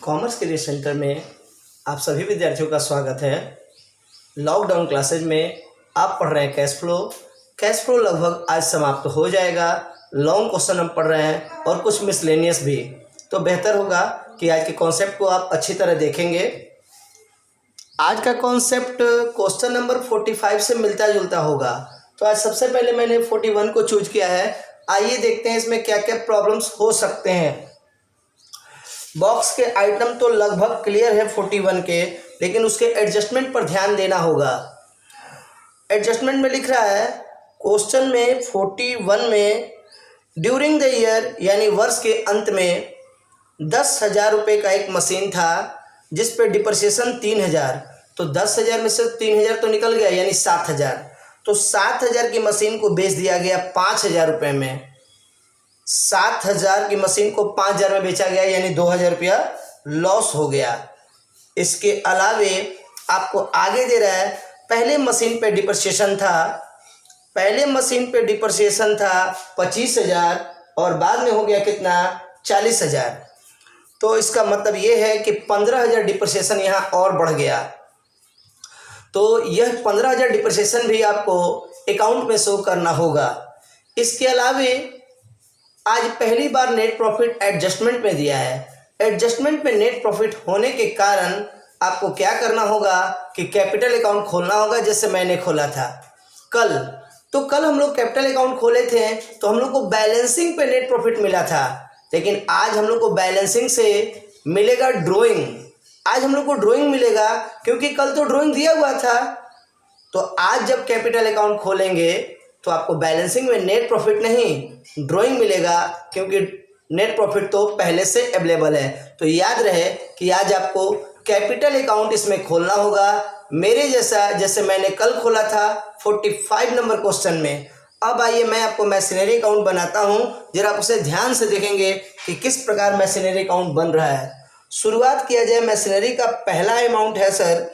Commerce career centre में आप सभी विद्यार्थियों का स्वागत है। लॉकडाउन क्लासेज में आप पढ़ रहे हैं कैश फ्लो। कैश फ्लो लगभग आज समाप्त हो जाएगा। लॉन्ग क्वेश्चन हम पढ़ रहे हैं और कुछ मिसलेनियस भी। तो बेहतर होगा कि आज के कॉन्सेप्ट को आप अच्छी तरह देखेंगे। आज का कॉन्सेप्ट क्वेश्चन नंबर 45 से मिलता जुलता होगा। तो आज सबसे पहले मैंने 41 को चूज किया है। आइए देखते हैं इसमें क्या क्या प्रॉब्लम्स हो सकते हैं। बॉक्स के आइटम तो लगभग क्लियर है 41 के, लेकिन उसके एडजस्टमेंट पर ध्यान देना होगा। एडजस्टमेंट में लिख रहा है क्वेश्चन में 41 में ड्यूरिंग द ईयर यानी वर्ष के अंत में 10,000 रुपये का एक मशीन था जिस पे डिप्रिसिएशन 3,000। तो 10,000 में से 3,000 तो निकल गया यानी 7,000। तो 7,000 की मशीन को बेच दिया गया 5,000 रुपये में। 7,000 की मशीन को 5,000 में बेचा गया यानी 2,000 रुपया लॉस हो गया। इसके अलावे आपको आगे दे रहा है पहले मशीन पे डिप्रिसिएशन था 25,000 और बाद में हो गया कितना 40,000। तो इसका मतलब ये है कि 15,000 डिप्रिसिएशन यहाँ और बढ़ गया। तो यह 15,000 डिप्रिसिएशन भी आपको अकाउंट में शो करना होगा। इसके अलावे आज पहली बार नेट प्रॉफिट एडजस्टमेंट में दिया है। एडजस्टमेंट में नेट प्रॉफिट होने के कारण आपको क्या करना होगा कि कैपिटल अकाउंट खोलना होगा, जैसे मैंने खोला था कल। तो कल हम लोग कैपिटल अकाउंट खोले थे तो हम लोग को बैलेंसिंग पे नेट प्रॉफिट मिला था, लेकिन आज हम लोग को बैलेंसिंग से मिलेगा ड्राइंग। आज हम लोग को ड्राइंग मिलेगा क्योंकि कल तो ड्राइंग दिया हुआ था। तो आज जब कैपिटल अकाउंट खोलेंगे तो आपको बैलेंसिंग में नेट प्रॉफिट नहीं ड्राइंग मिलेगा, क्योंकि नेट प्रॉफिट तो पहले से अवेलेबल है। तो याद रहे कि आज आपको कैपिटल अकाउंट इसमें खोलना होगा, मेरे जैसा जैसे मैंने कल खोला था 45 नंबर क्वेश्चन में। अब आइए मैं आपको मैशनरी अकाउंट बनाता हूँ, जरा आप उसे ध्यान से देखेंगे कि किस प्रकार मैशनरी अकाउंट बन रहा है। शुरुआत किया जाए। मैशनरी का पहला अमाउंट है सर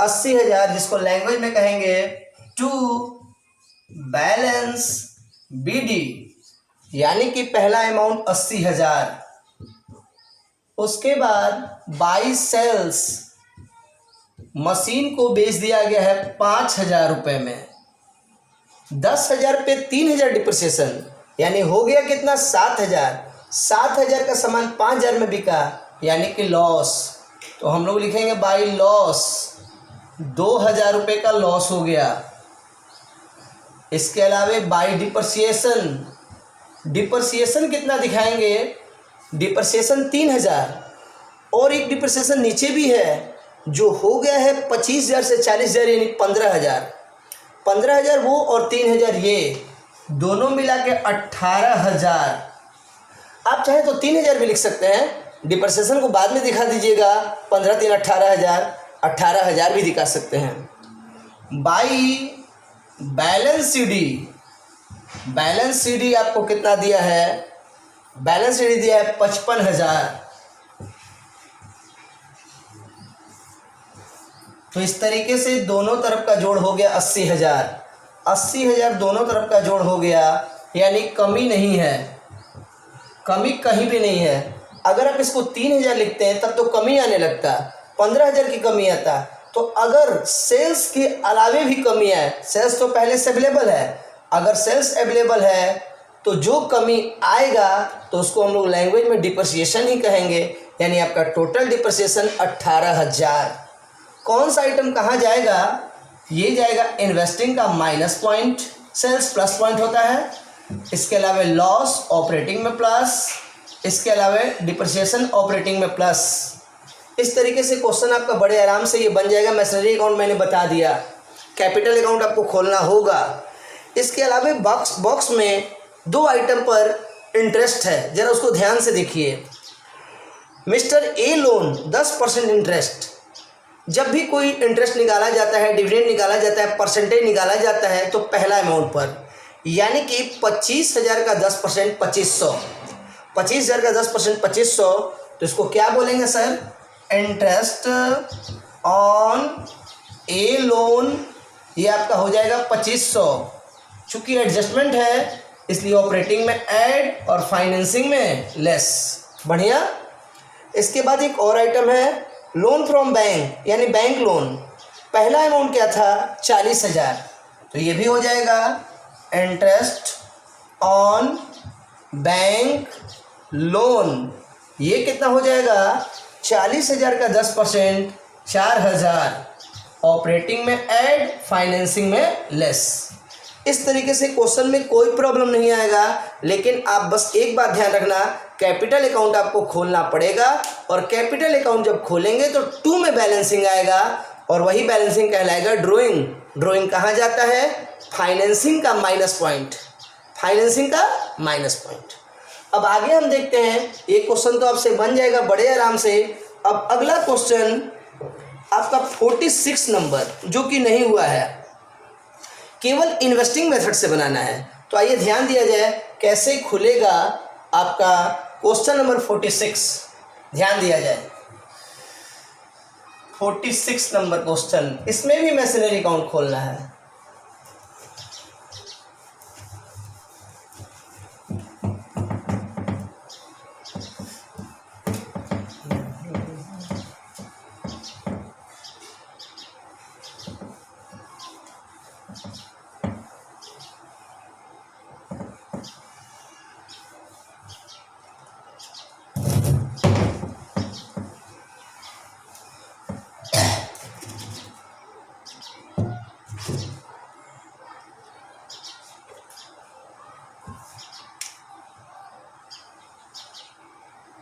80,000, जिसको लैंग्वेज में कहेंगे टू बैलेंस बीडी, यानी कि पहला अमाउंट 80,000। उसके बाद बाई सेल्स मशीन को बेच दिया गया है 5,000 रुपये में। 10,000 पे 3,000 डिप्रिसिएशन यानी हो गया कितना 7,000। 7,000 का सामान 5,000 में बिका यानी कि लॉस। तो हम लोग लिखेंगे बाई लॉस, 2,000 रुपये का लॉस हो गया। इसके अलावे बाई डिप्रिसिएशन कितना दिखाएंगे, डिप्रिसिएशन 3,000 और एक डिप्रिसिएशन नीचे भी है जो हो गया है 25,000 से 40,000 यानी 15,000। 15,000 वो और 3,000 ये दोनों मिला के 18,000। आप चाहे तो 3,000 भी लिख सकते हैं, डिप्रिसिएशन को बाद में दिखा दीजिएगा। 15 3 18,000, 18,000 भी दिखा सकते हैं। बाई बैलेंस सीडी आपको कितना दिया है, बैलेंस सीडी दिया है 55,000। तो इस तरीके से दोनों तरफ का जोड़ हो गया 80,000। 80,000 दोनों तरफ का जोड़ हो गया, यानी कमी नहीं है, कमी कहीं भी नहीं है। अगर आप इसको 3,000 लिखते हैं तब तो कमी आने लगता, 15,000 की कमी आता। तो अगर सेल्स के अलावे भी कमी है, सेल्स तो पहले से अवेलेबल है, अगर सेल्स अवेलेबल है तो जो कमी आएगा तो उसको हम लोग लैंग्वेज में डिप्रिसिएशन ही कहेंगे, यानी आपका टोटल डिप्रिसिएशन 18,000। कौन सा आइटम कहाँ जाएगा, ये जाएगा इन्वेस्टिंग का minus point, sales plus point होता है। इसके अलावा लॉस ऑपरेटिंग में प्लस, इसके अलावा डिप्रिसिएशन ऑपरेटिंग में प्लस। इस तरीके से क्वेश्चन आपका बड़े आराम से ये बन जाएगा। मैशनरी अकाउंट मैंने बता दिया, कैपिटल अकाउंट आपको खोलना होगा। इसके अलावा बॉक्स में 2 आइटम पर इंटरेस्ट है, जरा उसको ध्यान से देखिए। Mister A loan 10% interest. जब भी कोई इंटरेस्ट निकाला जाता है, डिविडेंड निकाला जाता है, परसेंटेज निकाला जाता है तो पहला अमाउंट पर, यानी कि 25,000 का 10% 2,500। 25,000 का 10% 2,500, तो इसको क्या बोलेंगे sir, interest on A loan. ये आपका हो जाएगा 2,500। चूंकि एडजस्टमेंट है इसलिए ऑपरेटिंग में ऐड और फाइनेंसिंग में लेस। बढ़िया। इसके बाद एक और आइटम है लोन फ्रॉम बैंक, यानी बैंक लोन। पहला अमाउंट क्या था 40,000, तो ये भी हो जाएगा इंटरेस्ट ऑन बैंक लोन। ये कितना हो जाएगा 40,000 का 10% 4,000, ऑपरेटिंग में ऐड, फाइनेंसिंग में लेस। इस तरीके से क्वेश्चन में कोई प्रॉब्लम नहीं आएगा, लेकिन आप बस एक बात ध्यान रखना, कैपिटल अकाउंट आपको खोलना पड़ेगा, और कैपिटल अकाउंट जब खोलेंगे तो 2 में बैलेंसिंग आएगा, और वही बैलेंसिंग कहलाएगा ड्राइंग। ड्राइंग कहाँ जाता है, फाइनेंसिंग का माइनस पॉइंट, फाइनेंसिंग का माइनस पॉइंट। अब आगे हम देखते हैं, ये क्वेश्चन तो आपसे बन जाएगा बड़े आराम से। अब अगला क्वेश्चन आपका 46 नंबर, जो कि नहीं हुआ है, केवल इन्वेस्टिंग मेथड से बनाना है। तो आइए ध्यान दिया जाए कैसे खुलेगा आपका क्वेश्चन नंबर 46। ध्यान दिया जाए 46 नंबर क्वेश्चन, इसमें भी मैशनरी अकाउंट खोलना है।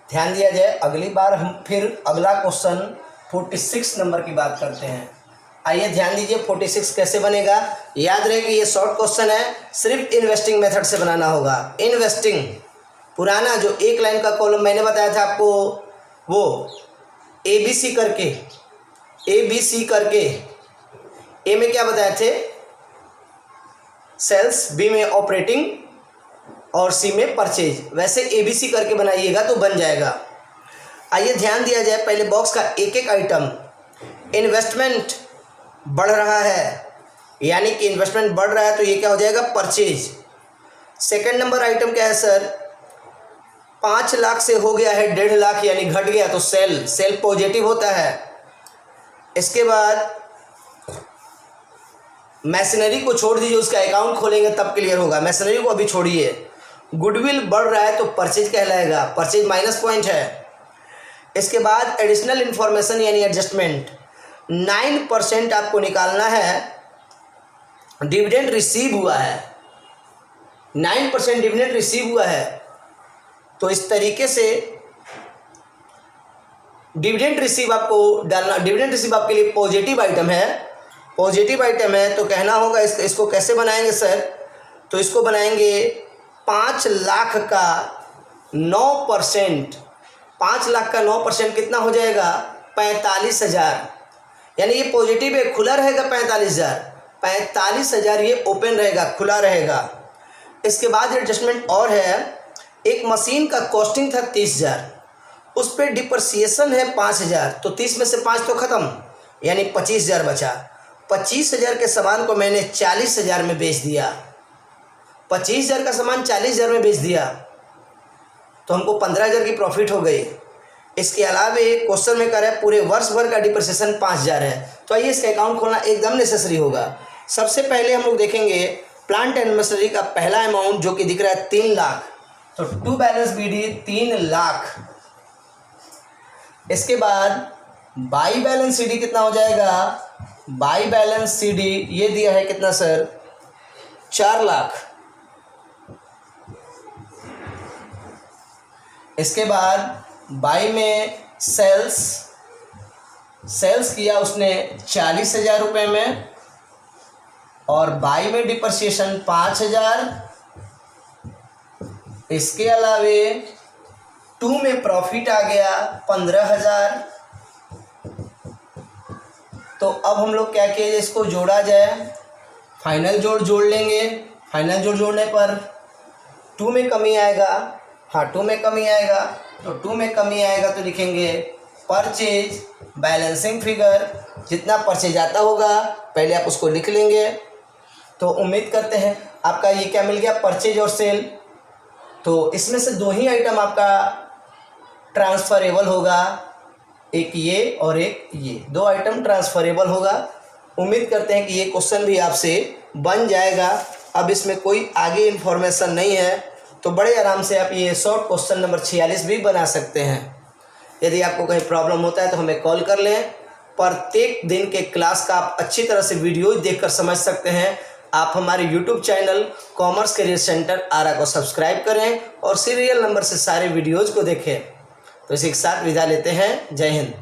ध्यान दिया जाए, अगली बार हम फिर अगला क्वेश्चन 46 नंबर की बात करते हैं। आइए ध्यान दीजिए 46 कैसे बनेगा। याद रहे कि ये शॉर्ट क्वेश्चन है, सिर्फ इन्वेस्टिंग मेथड से बनाना होगा। इन्वेस्टिंग, पुराना जो एक लाइन का कॉलम मैंने बताया था आपको, वो ABC करके ए में क्या बताए थे, सेल्स, बी में ऑपरेटिंग और सी में परचेज, वैसे ABC करके बनाइएगा तो बन जाएगा। आइए ध्यान दिया जाए, पहले बॉक्स का एक एक आइटम। इन्वेस्टमेंट बढ़ रहा है, यानी कि इन्वेस्टमेंट बढ़ रहा है, तो ये क्या हो जाएगा, परचेज। सेकंड नंबर आइटम क्या है सर, 5 लाख से हो गया है 1.5 लाख, यानी घट गया, तो सेल पॉजिटिव होता है। इसके बाद मैशनरी को छोड़ दीजिए, उसका अकाउंट खोलेंगे तब क्लियर होगा, मैशनरी को अभी छोड़िए। गुडविल बढ़ रहा है तो परचेज कहलाएगा, परचेज माइनस पॉइंट है। इसके बाद एडिशनल इंफॉर्मेशन यानी एडजस्टमेंट, 9% आपको निकालना है। डिविडेंड रिसीव हुआ है, 9% डिविडेंड रिसीव हुआ है, तो इस तरीके से डिविडेंड रिसीव आपको डालना। डिविडेंड रिसीव आपके लिए पॉजिटिव आइटम है, पॉजिटिव आइटम है, तो कहना होगा इसको कैसे बनाएंगे सर, तो इसको बनाएंगे 5 लाख का 9%। 5 लाख का 9% कितना हो जाएगा, 45,000, यानी ये पॉजिटिव है, खुला रहेगा 45,000 ये ओपन रहेगा, खुला रहेगा। इसके बाद एडजस्टमेंट और है, एक मशीन का कॉस्टिंग था 30,000, उस पर डिप्रिसिएशन है 5,000, तो 30 में से 5 तो ख़त्म, यानी 25,000 बचा। 25,000 के सामान को मैंने 40,000 में बेच दिया, 25,000 का सामान 40,000 में बेच दिया, तो हमको 15,000 की प्रॉफिट हो गई। इसके अलावा क्वेश्चन में कह रहा है पूरे वर्ष भर का डिप्रिसिएशन 5,000 है, तो आइए इसका अकाउंट खोलना एकदम नेसेसरी होगा। सबसे पहले हम लोग देखेंगे प्लांट एंड मशीनरी का पहला अमाउंट जो कि दिख रहा है 3 लाख, तो टू बैलेंस BD 3 लाख। इसके बाद बाई बैलेंस CD कितना हो जाएगा, बाई बैलेंस CD ये दिया है कितना सर, 4 लाख। इसके बाद बाई में सेल्स किया उसने 40,000 रुपये में, और बाई में डिप्रिसिएशन 5,000। इसके अलावे 2 में प्रॉफिट आ गया 15,000। तो अब हम लोग क्या किए, इसको जोड़ा जाए, फाइनल जोड़ लेंगे। फाइनल जोड़ने पर 2 में कमी आएगा, हाँ 2 में कमी आएगा, तो 2 में कमी आएगा तो लिखेंगे परचेज बैलेंसिंग फिगर, जितना परचेज आता होगा पहले आप उसको लिख लेंगे। तो उम्मीद करते हैं आपका ये क्या मिल गया, परचेज और सेल। तो इसमें से 2 ही आइटम आपका ट्रांसफरेबल होगा, एक ये और एक ये, दो आइटम ट्रांसफरेबल होगा। उम्मीद करते हैं कि ये क्वेश्चन भी आपसे बन जाएगा। अब इसमें कोई आगे इन्फॉर्मेशन नहीं है, तो बड़े आराम से आप ये शॉर्ट क्वेश्चन नंबर 46 भी बना सकते हैं। यदि आपको कहीं प्रॉब्लम होता है तो हमें कॉल कर लें। प्रत्येक दिन के क्लास का आप अच्छी तरह से वीडियो देखकर समझ सकते हैं। आप हमारे YouTube channel commerce career centre Arrah को सब्सक्राइब करें और सीरियल नंबर से सारे वीडियोज़ को देखें। तो इसी के साथ विदा लेते हैं। जय हिंद।